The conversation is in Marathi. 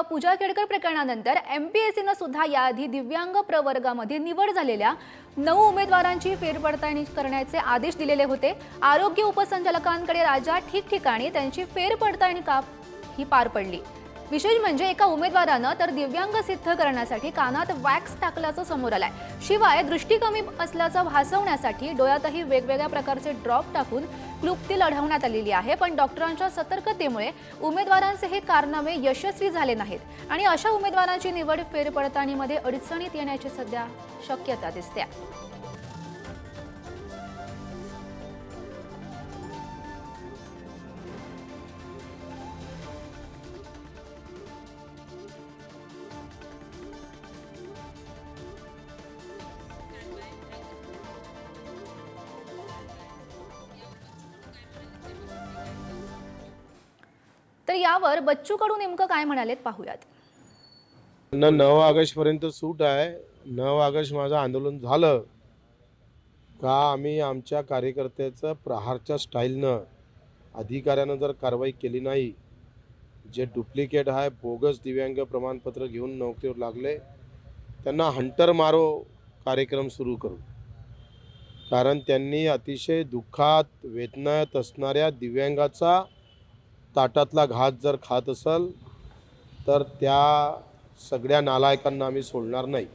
पूजा केडकर प्रकरणानंतर MPSCनं सुद्धा याआधी दिव्यांग प्रवर्गामध्ये निवड झालेल्या 9 उमेदवारांची फेरपडताळणी करण्याचे आदेश दिलेले होते। आरोग्य उपसंचालकांकडे राज्यात ठिकठिकाणी त्यांची फेरपडताळणी ही पार पडली। विशेष म्हणजे एका उमेदवारानं तर दिव्यांग सिद्ध करण्यासाठी कानात वॅक्स टाकल्याचं समोर आलंय। शिवाय दृष्टी कमी असल्याचं भासवण्यासाठी डोळ्यातही वेगवेगळ्या प्रकारचे ड्रॉप टाकून क्लुप्ती लढवण्यात आलेली आहे। पण डॉक्टरांच्या सतर्कतेमुळे उमेदवारांचे हे कारनामे यशस्वी झाले नाहीत आणि अशा उमेदवारांची निवड फेरपडताळणीमध्ये अडचणीत येण्याची सध्या शक्यता दिसते। तर यावर बच्चू कडू नेमकं काय म्हणालेत पाहूयात। 9 ऑगस्टपर्यंत सूट आहे। 9 ऑगस्ट माझं आंदोलन झालं का आम्ही आमच्या कार्यकर्त्याचं प्रहारच्या स्टाईलनं अधिकाऱ्यानं जर कारवाई केली नाही, जे डुप्लिकेट आहे बोगस दिव्यांग प्रमाणपत्र घेऊन नोकरीवर लागले त्यांना हंटर मारो कार्यक्रम सुरू करू। कारण त्यांनी अतिशय दुःखात वेदनात असणाऱ्या दिव्यांगाचा ताटातला घास जर खात असेल तर त्या सगळ्या नालायकांना आम्ही सोडणार नाही।